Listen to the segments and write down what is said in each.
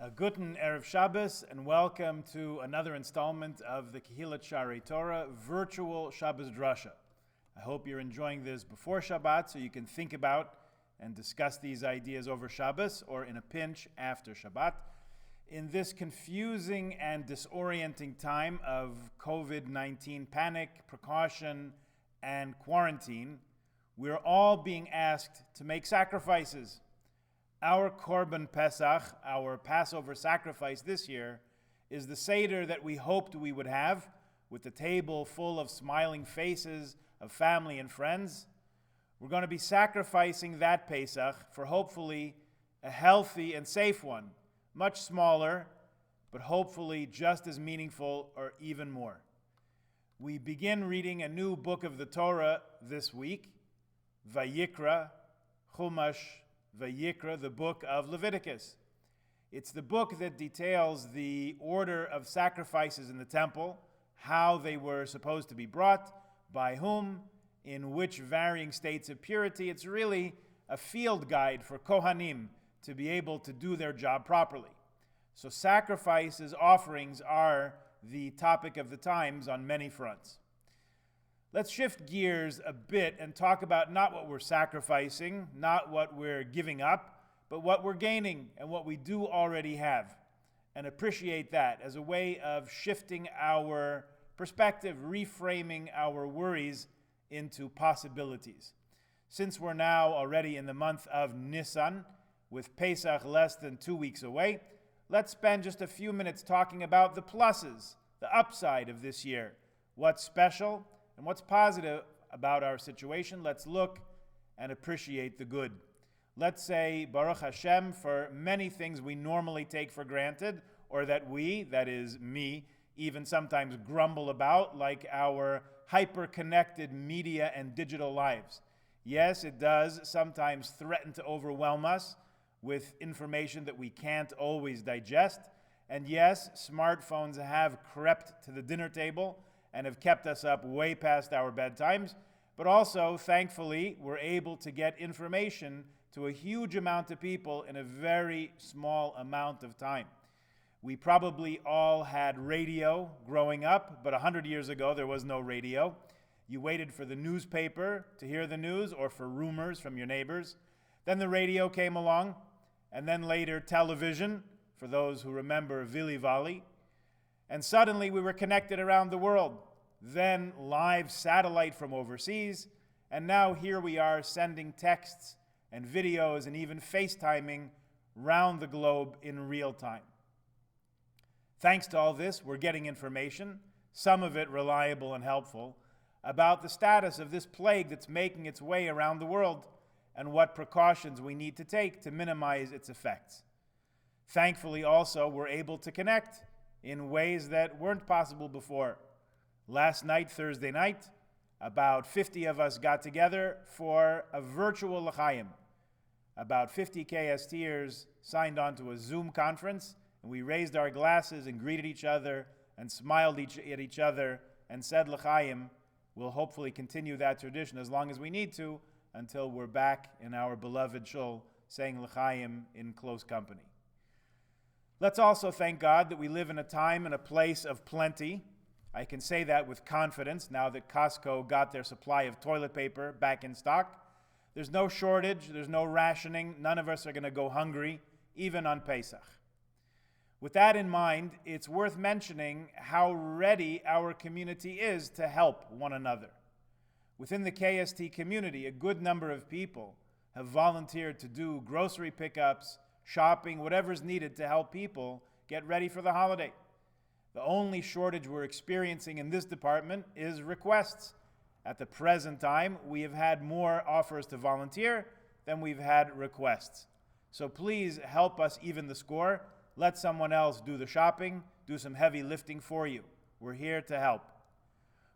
Guten Erev Shabbos, and welcome to another installment of the Kehillat Sharei Torah virtual Shabbos Drasha. I hope you're enjoying this before Shabbat so you can think about and discuss these ideas over Shabbos or in a pinch after Shabbat. In this confusing and disorienting time of COVID-19 panic, precaution, and quarantine, we're all being asked to make sacrifices. Our Korban Pesach, our Passover sacrifice this year, is the Seder that we hoped we would have, with the table full of smiling faces of family and friends. We're going to be sacrificing that Pesach for hopefully a healthy and safe one, much smaller, but hopefully just as meaningful or even more. We begin reading a new book of the Torah this week, Vayikra, Chumash, Vayikra, the book of Leviticus. It's the book that details the order of sacrifices in the temple, how they were supposed to be brought, by whom, in which varying states of purity. It's really a field guide for Kohanim to be able to do their job properly. So sacrifices, offerings are the topic of the times on many fronts. Let's shift gears a bit and talk about not what we're sacrificing, not what we're giving up, but what we're gaining and what we do already have, and appreciate that as a way of shifting our perspective, reframing our worries into possibilities. Since we're now already in the month of Nisan, with Pesach less than 2 weeks away, let's spend just a few minutes talking about the pluses, the upside of this year, what's special, and what's positive about our situation. Let's look and appreciate the good. Let's say Baruch Hashem for many things we normally take for granted, or that we, that is me, even sometimes grumble about, like our hyper-connected media and digital lives. Yes, it does sometimes threaten to overwhelm us with information that we can't always digest. And yes, smartphones have crept to the dinner table and have kept us up way past our bedtimes, but also, thankfully, we're able to get information to a huge amount of people in a very small amount of time. We probably all had radio growing up, but 100 years ago there was no radio. You waited for the newspaper to hear the news or for rumors from your neighbors. Then the radio came along, and then later television, for those who remember Vili Vali. And suddenly we were connected around the world. Then live satellite from overseas. And now here we are sending texts and videos and even FaceTiming round the globe in real time. Thanks to all this, we're getting information, some of it reliable and helpful, about the status of this plague that's making its way around the world and what precautions we need to take to minimize its effects. Thankfully also, we're able to connect in ways that weren't possible before. Last night, Thursday night, about 50 of us got together for a virtual l'chaim. About 50 KSTers signed on to a Zoom conference, and we raised our glasses and greeted each other and smiled at each other and said l'chaim. We'll hopefully continue that tradition as long as we need to until we're back in our beloved shul saying l'chaim in close company. Let's also thank God that we live in a time and a place of plenty. I can say that with confidence now that Costco got their supply of toilet paper back in stock. There's no shortage, there's no rationing, none of us are going to go hungry, even on Pesach. With that in mind, it's worth mentioning how ready our community is to help one another. Within the KST community, a good number of people have volunteered to do grocery pickups, shopping, whatever's needed to help people get ready for the holiday. The only shortage we're experiencing in this department is requests. At the present time, we have had more offers to volunteer than we've had requests. So please help us even the score. Let someone else do the shopping, do some heavy lifting for you. We're here to help.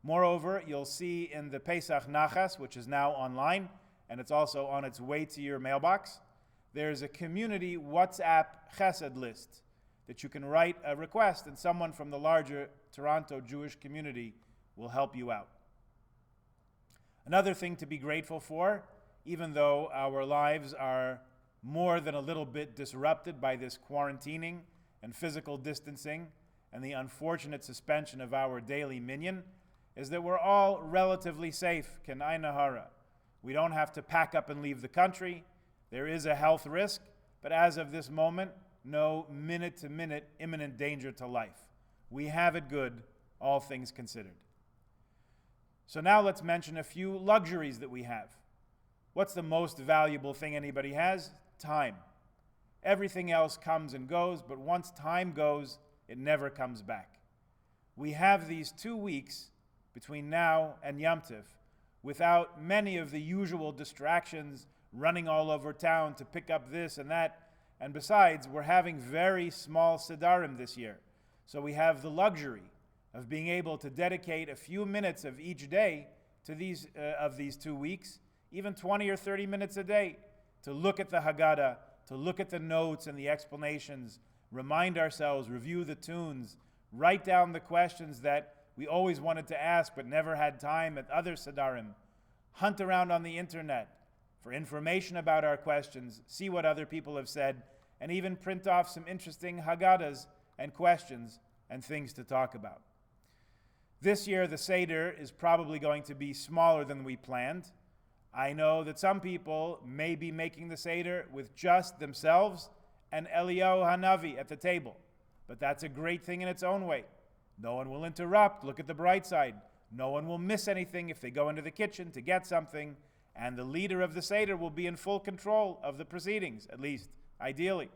Moreover, you'll see in the Pesach Nachas, which is now online, and it's also on its way to your mailbox, there's a community WhatsApp chesed list that you can write a request, and someone from the larger Toronto Jewish community will help you out. Another thing to be grateful for, even though our lives are more than a little bit disrupted by this quarantining and physical distancing and the unfortunate suspension of our daily minyan is that we're all relatively safe, kenai nahara. We don't have to pack up and leave the country. There is a health risk, but as of this moment, no minute-to-minute imminent danger to life. We have it good, all things considered. So now let's mention a few luxuries that we have. What's the most valuable thing anybody has? Time. Everything else comes and goes, but once time goes, it never comes back. We have these 2 weeks between now and Yom Tov without many of the usual distractions, running all over town to pick up this and that. And besides, we're having very small Sidarim this year. So we have the luxury of being able to dedicate a few minutes of each day to these 2 weeks, even 20 or 30 minutes a day, to look at the Haggadah, to look at the notes and the explanations, remind ourselves, review the tunes, write down the questions that we always wanted to ask but never had time at other Sidarim, hunt around on the internet for information about our questions, see what other people have said, and even print off some interesting Haggadahs and questions and things to talk about. This year, the Seder is probably going to be smaller than we planned. I know that some people may be making the Seder with just themselves and Eliyahu Hanavi at the table, but that's a great thing in its own way. No one will interrupt. Look at the bright side. No one will miss anything if they go into the kitchen to get something, and the leader of the Seder will be in full control of the proceedings, at least ideally.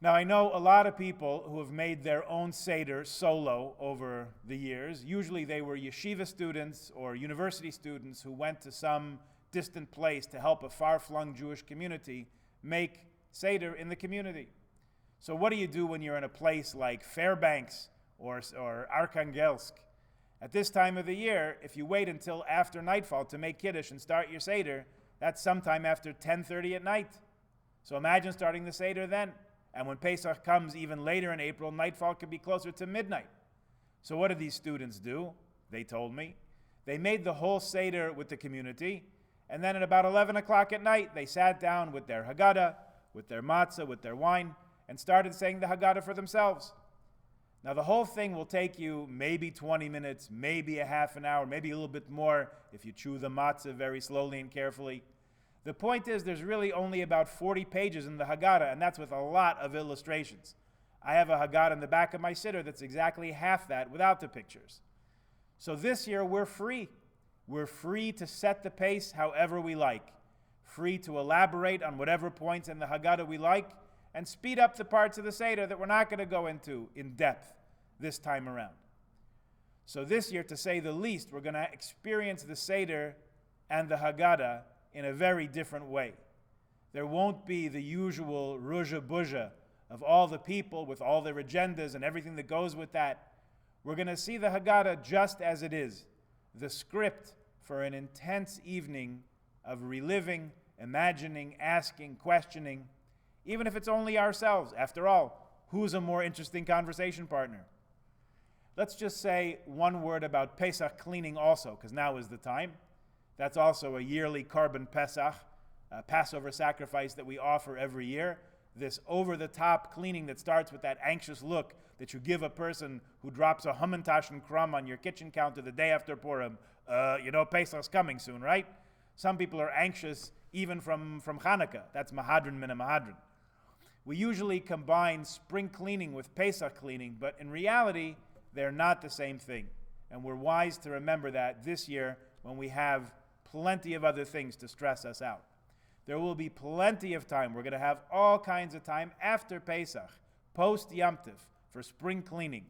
Now, I know a lot of people who have made their own Seder solo over the years. Usually they were yeshiva students or university students who went to some distant place to help a far-flung Jewish community make Seder in the community. So what do you do when you're in a place like Fairbanks or Arkhangelsk? At this time of the year, if you wait until after nightfall to make Kiddush and start your Seder, that's sometime after 10:30 at night. So imagine starting the Seder then. And when Pesach comes even later in April, nightfall could be closer to midnight. So what did these students do? They told me. They made the whole Seder with the community, and then at about 11 o'clock at night, they sat down with their Haggadah, with their matzah, with their wine, and started saying the Haggadah for themselves. Now the whole thing will take you maybe 20 minutes, maybe a half an hour, maybe a little bit more if you chew the matzah very slowly and carefully. The point is there's really only about 40 pages in the Haggadah, and that's with a lot of illustrations. I have a Haggadah in the back of my siddur that's exactly half that without the pictures. So this year we're free. We're free to set the pace however we like, free to elaborate on whatever points in the Haggadah we like, and speed up the parts of the Seder that we're not going to go into in depth this time around. So this year, to say the least, we're going to experience the Seder and the Haggadah in a very different way. There won't be the usual ruzha buzha of all the people with all their agendas and everything that goes with that. We're going to see the Haggadah just as it is, the script for an intense evening of reliving, imagining, asking, questioning, even if it's only ourselves. After all, who's a more interesting conversation partner? Let's just say one word about Pesach cleaning also, because now is the time. That's also a yearly Korban Pesach, a Passover sacrifice that we offer every year. This over-the-top cleaning that starts with that anxious look that you give a person who drops a Hamantaschen crumb on your kitchen counter the day after Purim. Pesach's coming soon, right? Some people are anxious even from Hanukkah. That's Mahadran min Mahadran. We usually combine spring cleaning with Pesach cleaning, but in reality, they're not the same thing. And we're wise to remember that this year when we have plenty of other things to stress us out. There will be plenty of time. We're going to have all kinds of time after Pesach, post Yom Tov, for spring cleaning.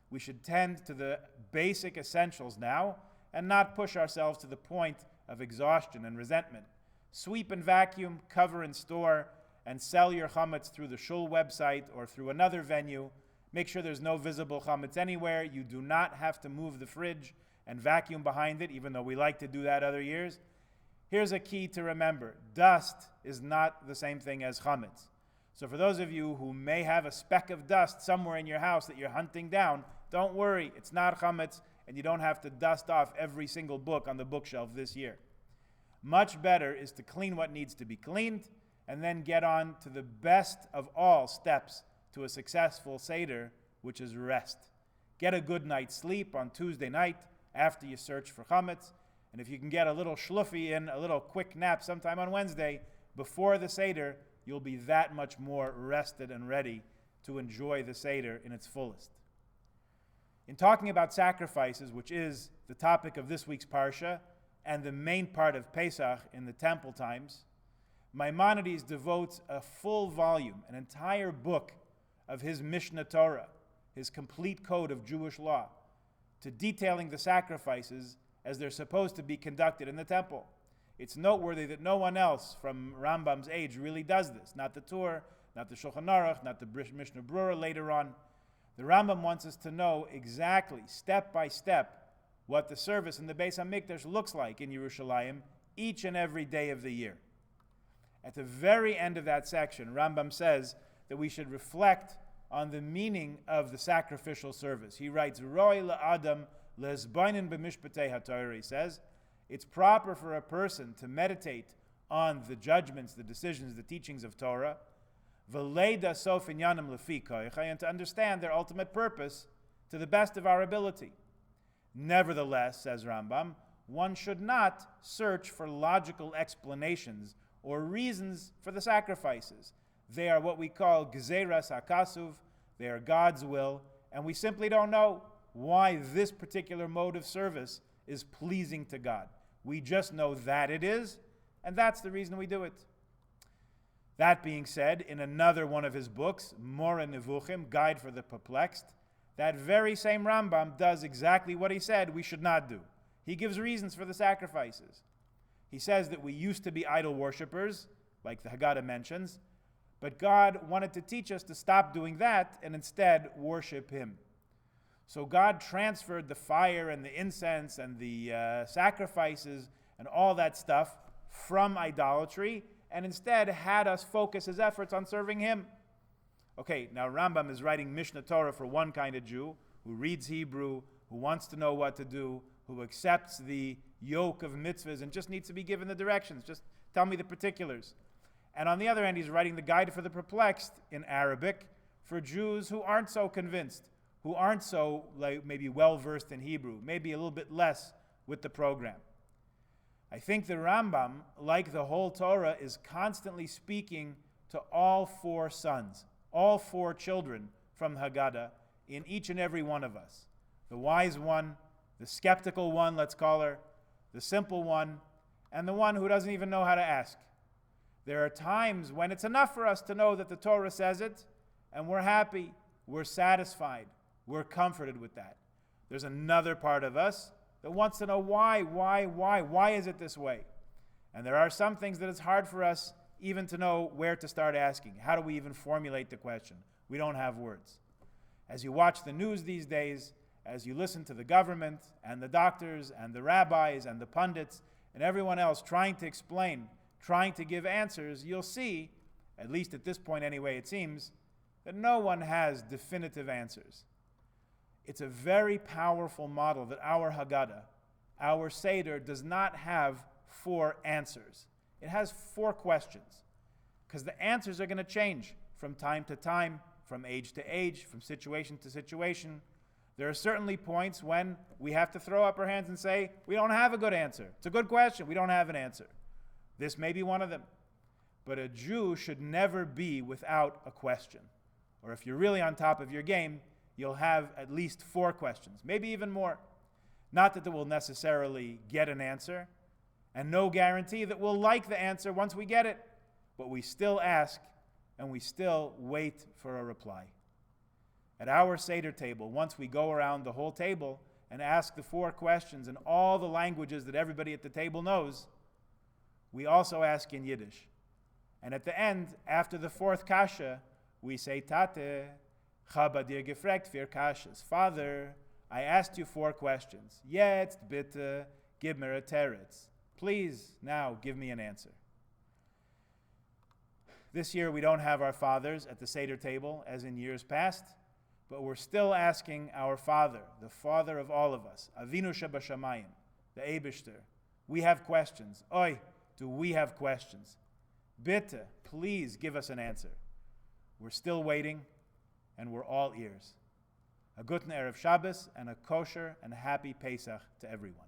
We should tend to the basic essentials now and not push ourselves to the point of exhaustion and resentment. Sweep and vacuum, cover and store, and sell your chametz through the shul website or through another venue. Make sure there's no visible chametz anywhere. You do not have to move the fridge and vacuum behind it, even though we like to do that other years. Here's a key to remember. Dust is not the same thing as chametz. So for those of you who may have a speck of dust somewhere in your house that you're hunting down, don't worry, it's not chametz, and you don't have to dust off every single book on the bookshelf this year. Much better is to clean what needs to be cleaned and then get on to the best of all steps to a successful Seder, which is rest. Get a good night's sleep on Tuesday night after you search for chametz, and if you can get a little shluffy in, a little quick nap sometime on Wednesday before the Seder, you'll be that much more rested and ready to enjoy the Seder in its fullest. In talking about sacrifices, which is the topic of this week's Parsha and the main part of Pesach in the temple times, Maimonides devotes a full volume, an entire book of his Mishnah Torah, his complete code of Jewish law, to detailing the sacrifices as they're supposed to be conducted in the temple. It's noteworthy that no one else from Rambam's age really does this. Not the Tur, not the Shulchan Aruch, not the Mishnah Brura later on. The Rambam wants us to know exactly, step by step, what the service in the Beis HaMikdash looks like in Yerushalayim each and every day of the year. At the very end of that section, Rambam says that we should reflect on the meaning of the sacrificial service. He writes, Roi la'adam le'ezbainin b'mishpatei haTorah. He says, it's proper for a person to meditate on the judgments, the decisions, the teachings of Torah, v'leida sof inyanim lefi koychai, and to understand their ultimate purpose to the best of our ability. Nevertheless, says Rambam, one should not search for logical explanations or reasons for the sacrifices. They are what we call gzeras hakasuv. They are God's will, and we simply don't know why this particular mode of service is pleasing to God. We just know that it is, and that's the reason we do it. That being said, in another one of his books, Moreh Nevuchim, Guide for the Perplexed, that very same Rambam does exactly what he said we should not do. He gives reasons for the sacrifices. He says that we used to be idol worshippers, like the Haggadah mentions, but God wanted to teach us to stop doing that and instead worship Him. So God transferred the fire and the incense and the sacrifices and all that stuff from idolatry and instead had us focus His efforts on serving Him. Okay, now Rambam is writing Mishnah Torah for one kind of Jew who reads Hebrew, who wants to know what to do, who accepts the yoke of mitzvahs and just needs to be given the directions. Just tell me the particulars. And on the other hand, he's writing the Guide for the Perplexed in Arabic for Jews who aren't so convinced, who aren't so maybe well-versed in Hebrew, maybe a little bit less with the program. I think the Rambam, like the whole Torah, is constantly speaking to all four sons, all four children from the Haggadah in each and every one of us. The wise one, the skeptical one, let's call her, the simple one, and the one who doesn't even know how to ask. There are times when it's enough for us to know that the Torah says it, and we're happy, we're satisfied, we're comforted with that. There's another part of us that wants to know why is it this way? And there are some things that it's hard for us even to know where to start asking. How do we even formulate the question? We don't have words. As you watch the news these days, as you listen to the government and the doctors and the rabbis and the pundits and everyone else trying to explain, trying to give answers, you'll see, at least at this point anyway it seems, that no one has definitive answers. It's a very powerful model that our Haggadah, our Seder, does not have 4 answers. It has 4 questions, because the answers are going to change from time to time, from age to age, from situation to situation. There are certainly points when we have to throw up our hands and say, we don't have a good answer. It's a good question. We don't have an answer. This may be one of them. But a Jew should never be without a question. Or if you're really on top of your game, you'll have at least 4 questions, maybe even more. Not that we'll necessarily get an answer, and no guarantee that we'll like the answer once we get it, but we still ask and we still wait for a reply. At our Seder table, once we go around the whole table and ask the 4 questions in all the languages that everybody at the table knows, we also ask in Yiddish. And at the end, after the 4th kasha, we say, Tate, Chaba dir gefragt 4 kashas. Father, I asked you 4 questions. Jetzt bitte gib mir a teretz. Please, now, give me an answer. This year, we don't have our fathers at the Seder table, as in years past, but we're still asking our Father, the Father of all of us, Avinu Shebashamayim, the Eibishter. We have questions. Oi, do we have questions? Bitte, please give us an answer. We're still waiting, and we're all ears. A guten Erev Shabbos and a kosher and happy Pesach to everyone.